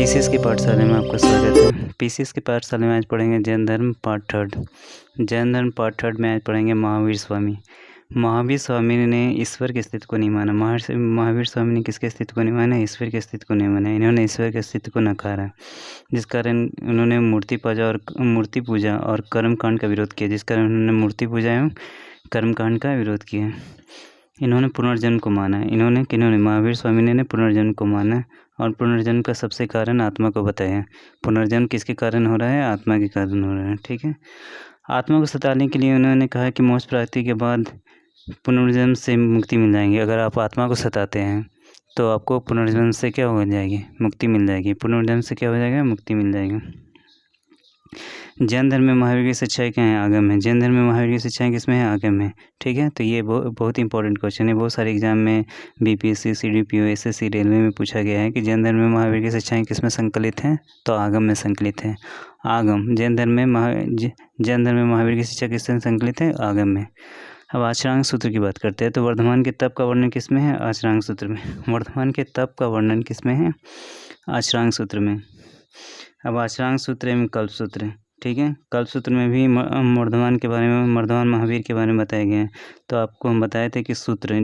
PCS की पाठशाला में आपका स्वागत है। पीसीएस की पाठशाला में आज पढ़ेंगे जैन धर्म पार्ट थर्ड। जैन धर्म पार्ट थर्ड में आज पढ़ेंगे महावीर स्वामी। महावीर स्वामी ने ईश्वर के अस्तित्व को नहीं माना। महावीर स्वामी ने किसके अस्तित्व को नहीं माना? ईश्वर के अस्तित्व को नहीं माना। इन्होंने ईश्वर के अस्तित्व को नकारा, जिस कारण उन्होंने मूर्ति पूजा और कर्मकांड का विरोध किया, जिस कारण उन्होंने मूर्ति पूजा एवं कर्मकांड का विरोध किया। इन्होंने पुनर्जन्म को माना। किन्होंने? महावीर स्वामी ने पुनर्जन्म को माना और पुनर्जन्म का सबसे कारण आत्मा को बताया। पुनर्जन्म किसके कारण हो रहा है? आत्मा के कारण हो रहा है। ठीक है। आत्मा को सताने के लिए उन्होंने कहा कि मोक्ष प्राप्ति के बाद पुनर्जन्म से मुक्ति मिल जाएगी। अगर आप आत्मा को सताते हैं तो आपको पुनर्जन्म से क्या हो जाएगी? मुक्ति मिल जाएगी। पुनर्जन्म से क्या हो जाएगा? मुक्ति मिल जाएगी। जैन धर्म में महावीर की सच्चाई क्या है? आगम है। जैन धर्म में महावीर की सच्चाई किसमें है? आगम है। ठीक है। तो ये बहुत इंपॉर्टेंट क्वेश्चन है। बहुत सारे एग्जाम में बीपीएससी, सीडीपीओ, एसएससी, रेलवे में पूछा गया है कि जैन धर्म में महावीर की सच्चाई किसमें संकलित है? तो आगम में संकलित है। आगम। जैन धर्म में महावीर की शिक्षा किसमें संकलित है? आगम में। अब आचरांक सूत्र की बात करते हैं तो वर्धमान के तप का वर्णन किसमें है? आचरांक सूत्र में। वर्धमान के तप का वर्णन किसमें है? आचरांक सूत्र में। अब आचरांक सूत्र एवं कल्प सूत्र, ठीक है। कल्प सूत्र में भी वर्धमान के बारे में, वर्धमान महावीर के बारे में बताया गया है। तो आपको हम बताए थे कि सूत्र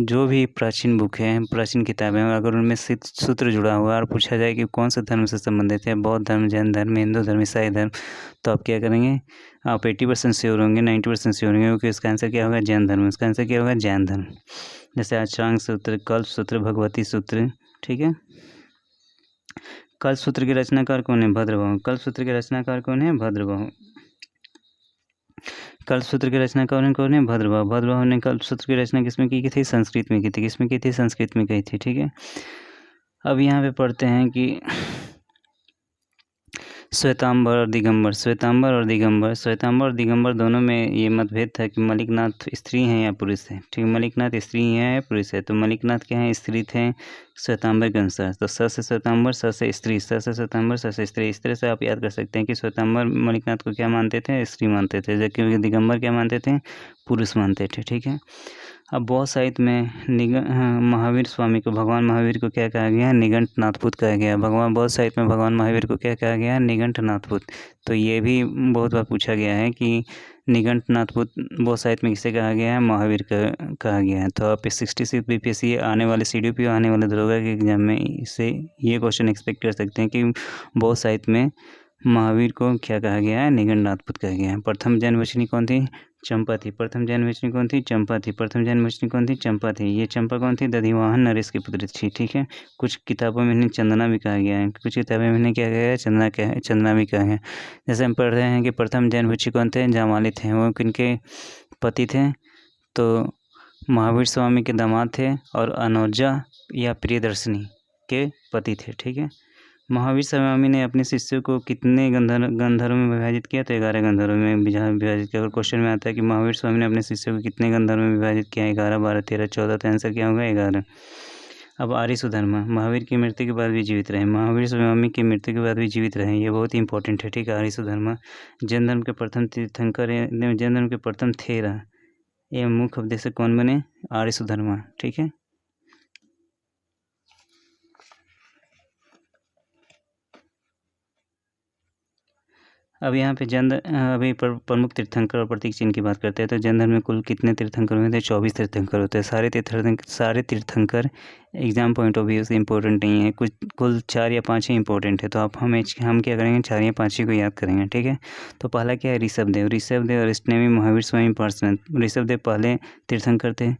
जो भी प्राचीन बुक है, प्राचीन किताबें, अगर उनमें सूत्र जुड़ा हुआ और पूछा जाए कि कौन से धर्म से संबंधित है, बौद्ध धर्म, जैन धर्म, हिंदू धर्म, ईसाई धर्म, तो आप क्या करेंगे? आप 80% श्योर होंगे, 90% श्योर होंगे, क्योंकि इसका आंसर क्या होगा? जैन धर्म। इसका आंसर क्या होगा? जैन धर्म। जैसे आचरांक सूत्र, कल्प सूत्र, भगवती सूत्र, ठीक है। कल्प सूत्र के रचनाकार कौन है? भद्रबाहु। कल्प सूत्र के रचनाकार कौन है? भद्रबाहु। कल्प सूत्र के रचनाकार कौन है? भद्रबाहु। भद्रबाहु ने कल्प सूत्र की रचना किसमें की थी? संस्कृत में की थी। किसमें की थी? संस्कृत में की थी। ठीक है। अब यहाँ पे पढ़ते हैं कि श्वेतांबर और दिगंबर। श्वेतांबर और दिगंबर दोनों में ये मतभेद था कि मलिकनाथ स्त्री हैं या पुरुष हैं। ठीक है। मलिकनाथ स्त्री हैं या पुरुष है? तो मलिकनाथ क्या है? स्त्री थे श्वेतांबर के अनुसार। तो स से श्वेतांबर, स से स्त्री, स से श्वेतांबर, स से स्त्री। इस तरह से आप याद कर सकते हैं कि श्वेतांबर मलिकनाथ को क्या मानते थे? स्त्री मानते थे, जबकि दिगंबर क्या मानते थे? पुरुष मानते थे। ठीक है। अब बहुत साहित्य में महावीर स्वामी को, भगवान महावीर को क्या कहा गया? निघंटनाथपुत कहा गया। बहुत साहित्य में भगवान महावीर को क्या कहा गया? निघंटनाथपुत। तो ये भी बहुत बार पूछा गया है कि निघंटनाथपुत बहुत साहित्य में किसे कहा गया है? महावीर का कहा गया है। तो आप 66 बीपीएससी आने वाले, सीडीपीओ आने वाले दरोगा के एग्जाम में इससे ये क्वेश्चन एक्सपेक्ट कर सकते हैं कि बहुत साहित्य में महावीर को क्या कहा गया है? निघंटनाथपुत कहा गया है। प्रथम जन्मवचनी कौन थी? चंपा थी। प्रथम जन्मवचनी कौन थी? चंपा थी। प्रथम जन्मवचनी कौन थी? चंपा थी। ये चंपा कौन थी? दधिवाहन नरेश की पुत्री थी। ठीक है। कुछ किताबों में इन्हें चंदना भी कहा गया है, कुछ किताबों में इन्हें क्या कहा गया है? चंदना भी कहा गया है। जैसे हम पढ़ रहे हैं कि प्रथम जन्मवचनी कौन थे? जामाली थे। वो किनके पति थे? तो महावीर स्वामी के दामाद थे और अनौजा या प्रियदर्शनी के पति थे। ठीक है। महावीर स्वामी ने अपने शिष्यों को कितने गंधर्वों में विभाजित किया? तो 11 गंधर्वों में विभाजित किया। अगर क्वेश्चन में आता है कि महावीर स्वामी ने अपने शिष्यों को कितने गंधर्वों में विभाजित किया? 11, 12, 13, 14। तो आंसर क्या होगा? 11। अब आर्य सुधर्मा, महावीर की मृत्यु के बाद भी जीवित रहे। महावीर स्वामी की मृत्यु के बाद भी जीवित रहे, ये बहुत इंपॉर्टेंट है। ठीक है। आर्य सुधर्मा जैन धर्म के प्रथम तीर्थंकर, जैन धर्म के प्रथम थेरा एवं मुख्य उपदेशक कौन बने? आर्य सुधर्मा। ठीक है। अब यहाँ पे अभी प्रमुख तीर्थंकर और प्रतीक चिन्ह की बात करते हैं। तो जैन धर्म में कुल कितने तीर्थंकर होते हैं? 24 तीर्थंकर होते हैं। सारे तीर्थंकर एग्जाम पॉइंट ऑफ व्यू से इंपॉर्टेंट नहीं है, कुल 4 या 5 ही इंपॉर्टेंट है। तो हम क्या करेंगे? 4 या 5 ही को याद करेंगे। ठीक है। तो पहला क्या है? ऋषभदेव अरिष्टनेमी महावीर स्वामी पार्श्वनाथ। ऋषभदेव पहले तीर्थंकर थे।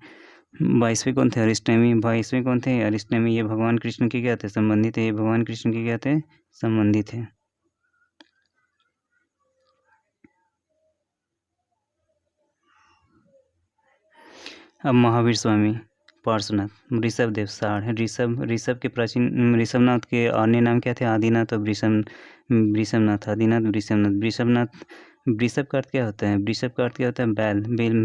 22वें कौन थे? अरिष्टनेमी। 22वें कौन थे? अरिष्टनेमी। ये भगवान कृष्ण के क्या थे? संबंधी थे। ये भगवान कृष्ण के क्या थे? संबंधी थे। अब महावीर स्वामी पार्श्वनाथ, ऋषभदेव 60। ऋषभ के प्राचीन ऋषभनाथ के अन्य नाम क्या थे? आदिनाथ और वृषभनाथ। आदिनाथ, वृषभनाथ। वृषभ का अर्थ क्या होता है? वृषभ का अर्थ क्या होता है?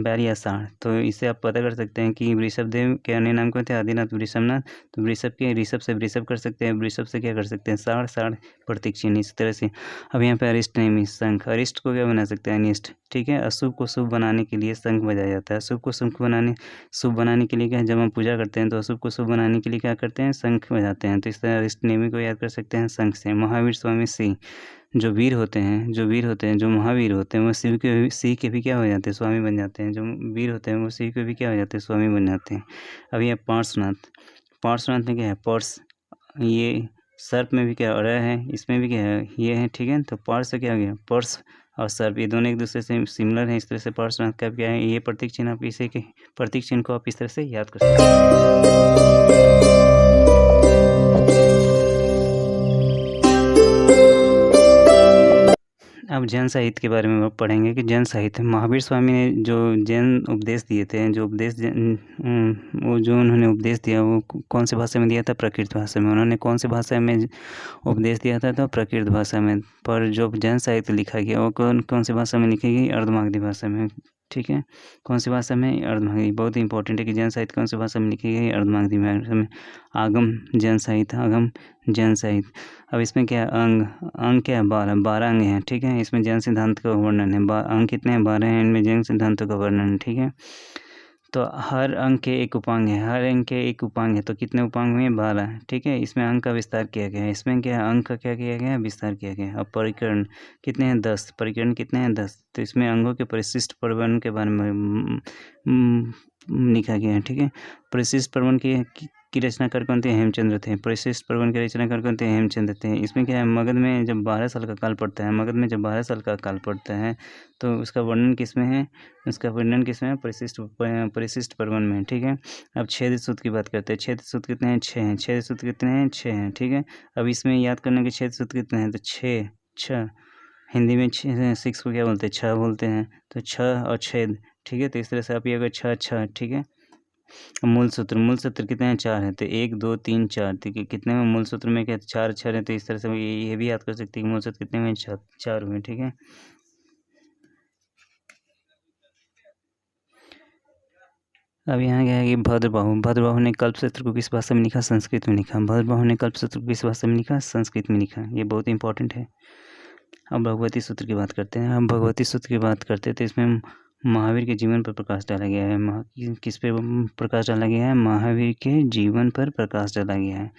बैल या सांड। तो इससे आप पता कर सकते हैं कि वृषभ देव के अन्य नाम कौन थे? आदिनाथ, वृषभनाथ। तो वृषभ के ऋषभ से वृषभ कर सकते हैं, वृषभ से क्या कर सकते हैं? सांड, सांड प्रतीक चिन्ह। इस तरह से अब यहाँ पे अरिष्ट नेमी शंख, अरिष्ट को क्या बना सकते हैं? अनिष्ट। ठीक है, अशुभ को शुभ बनाने के लिए शंख बजाया जाता है। शुभ को शुभ बनाने के लिए क्या है? जब हम पूजा करते हैं तो अशुभ को शुभ बनाने के लिए क्या करते हैं? शंख बजाते हैं। तो इस तरह अरिष्ट नेमी को याद कर सकते हैं शंख से। महावीर स्वामी सिंह, जो वीर होते हैं, जो महावीर होते हैं, वो शिव के भी क्या हो जाते हैं? स्वामी बन जाते हैं। जो वीर होते हैं वो शिव के भी क्या हो जाते हैं? स्वामी बन जाते हैं। अब ये पार्श्वनाथ, पार्श्वनाथ में क्या है? पर्स, ये सर्प में भी क्या र है, इसमें भी क्या है? ये है। ठीक है, तो पार्स से क्या हो गया? पर्स और सर्प, ये दोनों एक दूसरे से सिमिलर हैं। इस तरह से पार्श्वनाथ का क्या है? ये प्रतीक चिन्ह, आप इसे के प्रतीक चिन्ह को आप इस तरह से याद कर सकते हैं। अब जैन साहित्य के बारे में पढ़ेंगे कि जैन साहित्य, महावीर स्वामी ने जो जैन उपदेश दिए थे, वो जो उन्होंने उपदेश दिया वो कौन सी भाषा में दिया था? प्राकृत भाषा में। उन्होंने कौन सी भाषा में उपदेश दिया था? तो प्राकृत भाषा में। पर जो जैन साहित्य लिखा गया वो कौन सी भाषा में लिखी गई? अर्धमागधी भाषा में। ठीक है, कौन सी भाषा में? अर्धमागधी। बहुत ही इंपॉर्टेंट है कि जैन साहित्य कौन सी भाषा में लिखी गई? अर्धमागधी भाषा में। आगम जैन साहित्य, आगम जैन साहित्य। अब इसमें क्या है? अंग क्या है? 12 अंग हैं। ठीक है, इसमें जैन सिद्धांत का वर्णन है। अंग कितने हैं? 12 हैं। इनमें जैन सिद्धांतों का वर्णन है। ठीक है, तो हर अंग के एक उपांग है, हर अंग के एक उपांग है। तो कितने उपांग हुए? 12। ठीक है, इसमें अंग का विस्तार किया गया है। इसमें क्या है? अंग का क्या किया गया है? विस्तार किया गया है। अब परिकरण कितने हैं? 10। परिकरण कितने हैं? 10। तो इसमें अंगों के परिशिष्ट प्रवर्ण के बारे में लिखा गया है। ठीक है, परिशिष्ट प्रवर्ण की रचनाकार कौन थे? हेमचंद्र थे। परिशिष्ट प्रवर्ण के रचनाकार कौन थे? हेमचंद्र थे। इसमें क्या है? मगध में जब 12 साल का काल पड़ता है, मगध में जब 12 साल का काल पड़ता है तो उसका वर्णन किस में है? उसका वर्णन किस में है? परिशिष्ट प्रवर्ण में। ठीक है, अब छेद सूत्र की बात करते हैं। छेद सूत्र कितने हैं? 6 हैं। छेद सूत्र कितने हैं? 6 हैं। ठीक है, अब इसमें याद करने के छेद सूत्र कितने हैं? तो 6 हिंदी में 6 को क्या बोलते हैं? 6 बोलते हैं। तो 6 और छेद। ठीक है, तो इस तरह से आप ये अगर 6 ठीक है। मूल सूत्र कितने हैं? 4 हैं। तो 1 2 3 4, ठीक है, कितने में? मूल सूत्र में क्या 4 अक्षर है। तो इस तरह से ये भी याद कर सकते हैं कि मूल सूत्र कितने में? 4 हुए। ठीक है, अब यहाँ क्या है कि भद्रबाहु ने कल्पसूत्र को किस भाषा में लिखा? संस्कृत में लिखा। भद्रबाहु ने कल्पसूत्र को किस भाषा में लिखा? संस्कृत में लिखा। ये बहुत इंपॉर्टेंट है। अब भगवती सूत्र की बात करते हैं। हम भगवती सूत्र की बात करते हैं तो इसमें महावीर के जीवन पर प्रकाश डाला गया है। किस पे प्रकाश डाला गया है? महावीर के जीवन पर प्रकाश डाला गया है।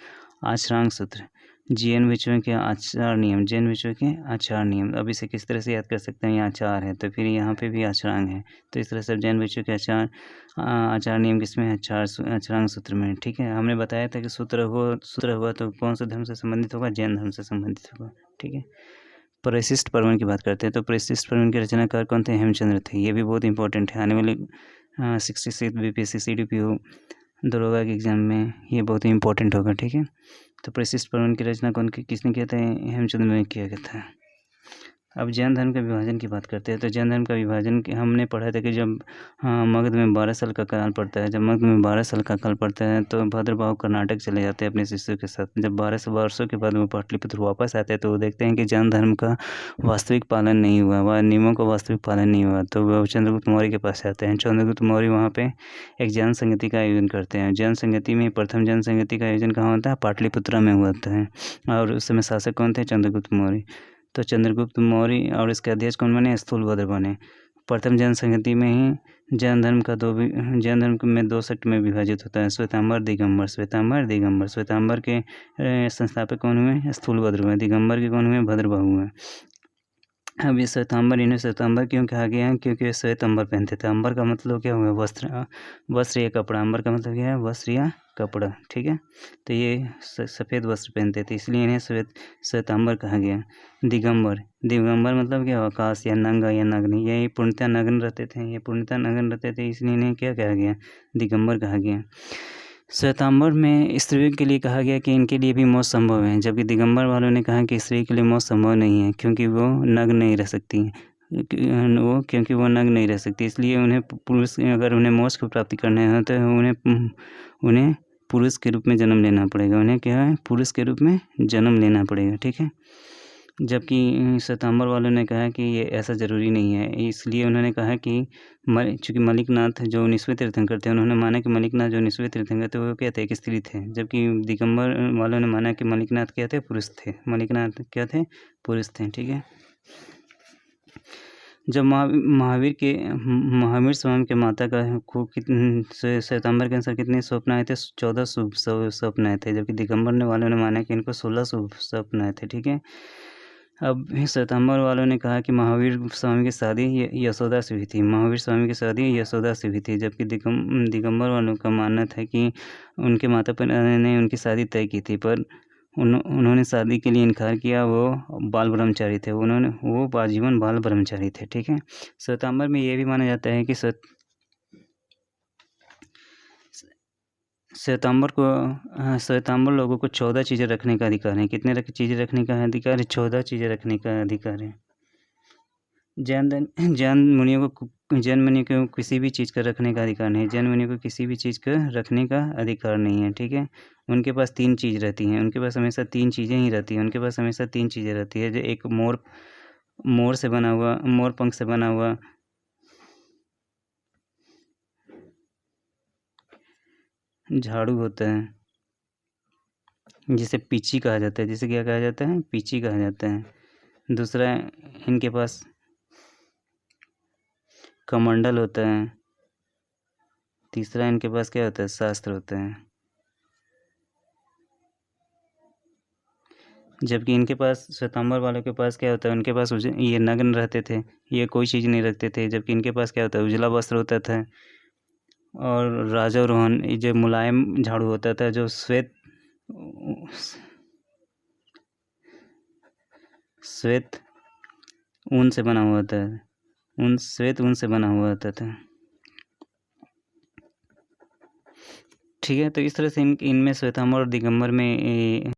आचरांग सूत्र, जैन विषयों के आचार नियम, जैन विषयों के आचार नियम। अब इसे किस तरह से याद कर सकते हैं? यहाँ आचार है तो फिर यहाँ पे भी आचरांग है। तो इस तरह से जैन विषयों के आचार नियम किसमें है? आचरांग सूत्र में। ठीक है, हमने बताया था कि सूत्र हुआ तो कौन से धर्म से संबंधित होगा? जैन धर्म से संबंधित होगा। ठीक है, परिशिष्ट प्रवर्ण की बात करते हैं तो परिशिष्ट प्रवर्ण के रचनाकार कौन थे? हेमचंद्र थे। ये भी बहुत इंपॉर्टेंट है। आने वाले 66 बीपीएससी CDPO दरोगा के एग्जाम में ये बहुत ही इंपॉर्टेंट होगा। ठीक है, तो परिशिष्ट प्रवर्ण की रचना किसने किया था? हेमचंद्र ने किया गया था। अब जैन धर्म के विभाजन की बात करते हैं तो जैन धर्म का विभाजन हमने पढ़ा था कि जब मगध में 12 साल का काल पड़ता है, जब मगध में 12 साल का काल पड़ता है तो भद्रबाहु कर्नाटक चले जाते हैं अपने शिष्यों के साथ। जब 12 वर्षों के बाद वो पाटलिपुत्र वापस आते हैं तो वो देखते हैं कि जैन धर्म का वास्तविक पालन नहीं हुआ, वह नियमों का वास्तविक पालन नहीं हुआ। तो वह चंद्रगुप्त मौर्य के पास आते हैं। चंद्रगुप्त मौर्य वहाँ पर एक जैन संगति का आयोजन करते हैं। जैन संगति में प्रथम जैन संगति का आयोजन कहाँ होता है? पाटलिपुत्र में हुआ है। और उस समय शासक कौन थे? चंद्रगुप्त मौर्य। तो चंद्रगुप्त मौर्य और इसके अध्यक्ष कौन बने? स्थूलभद्र बने। प्रथम जैन संगति में ही जैन धर्म में 2 सेक्ट में विभाजित होता है, श्वेतांबर दिगंबर। श्वेतांबर के संस्थापक कौन हुए? स्थूलभद्र हुए। दिगंबर के कौन हुए? भद्रबाहु हुए। अब ये इन्हें श्वेतांबर क्यों कहा गया है? क्योंकि वे श्वेत अंबर पहनते थे। अंबर का मतलब क्या हुआ? वस्त्र या कपड़ा। अंबर का मतलब क्या है? वस्त्र या कपड़ा। ठीक है, तो ये सफ़ेद वस्त्र पहनते थे इसलिए इन्हें श्वेतांबर कहा गया। दिगंबर मतलब क्या? आकाश या नंगा या नग्न। ये पूर्णतः नग्न रहते थे इसलिए इन्हें क्या कहा गया? दिगंबर कहा गया। श्वेतांबर में स्त्रियों के लिए कहा गया कि इनके लिए भी मौत संभव है, जबकि दिगंबर वालों ने कहा कि स्त्री के लिए मौत संभव नहीं है क्योंकि वो नग्न नहीं रह सकती, इसलिए उन्हें पुरुष, अगर उन्हें मोक्ष की प्राप्ति करना है तो उन्हें पुरुष के रूप में जन्म लेना पड़ेगा। उन्हें क्या है? पुरुष के रूप में जन्म लेना पड़ेगा। ठीक है, जबकि श्वेतांबर वालों ने कहा कि ये ऐसा ज़रूरी नहीं है। इसलिए उन्होंने कहा कि चूँकि मलिकनाथ जो 19वें तीर्थंकर थे, उन्होंने माना कि मलिकनाथ जो 19वें तीर्थंकर थे वो क्या थे, एक स्त्री थे। जबकि दिगंबर वालों ने माना कि मलिकनाथ क्या थे, पुरुष थे। मलिकनाथ क्या थे, पुरुष थे। ठीक है। जब महावीर स्वामी के माता का को श्वेतांबर के अनुसार कितने स्वप्न आए थे, 14 शुभ स्वप्न आए थे। जबकि दिगंबर वालों ने माना कि इनको 16 शुभ स्वप्न आए थे। ठीक है। अब श्वेतांबर वालों ने कहा कि महावीर स्वामी की शादी यशोदा से हुई थी। महावीर स्वामी की शादी यशोदा से हुई थी। जबकि दिगंबर वालों का मानना था कि उनके माता पिता ने उनकी शादी तय की थी, पर उन्होंने शादी के लिए इनकार किया। वो बाल ब्रह्मचारी थे। वो आजीवन बाल ब्रह्मचारी थे। ठीक है। श्वेतांबर में ये भी माना जाता है कि श्वेतांबर लोगों को 14 चीज़ें रखने का अधिकार है। कितने चीज़ें रखने का अधिकार है? 14 चीज़ें रखने का अधिकार है। जैन मुनियों को किसी भी चीज़ का रखने का अधिकार नहीं है। जैन मुनियों को किसी भी चीज़ का रखने का अधिकार नहीं है। ठीक है। उनके पास 3 चीज़ रहती हैं। उनके पास हमेशा 3 चीज़ें ही रहती हैं। उनके पास हमेशा 3 चीज़ें रहती है। जो एक मोर से बना हुआ, मोर पंख से बना हुआ झाड़ू होता है, जिसे पीची कहा जाता है। जिसे क्या कहा जाता है? पीची कहा जाता है। दूसरा, इनके पास कमंडल होता है। तीसरा, इनके पास क्या होता है? शास्त्र होता है। जबकि इनके पास, श्वेतांबर वालों के पास क्या होता है? उनके पास ये नग्न रहते थे, ये कोई चीज़ नहीं रखते थे। जबकि इनके पास क्या होता है? उजला वस्त्र होता था। और राजारोहण, ये जो मुलायम झाड़ू होता था, जो श्वेत ऊन से बना हुआ होता है। श्वेत ऊन से बना हुआ होता था। ठीक है। तो इस तरह से इनमें श्वेतांबर और दिगंबर में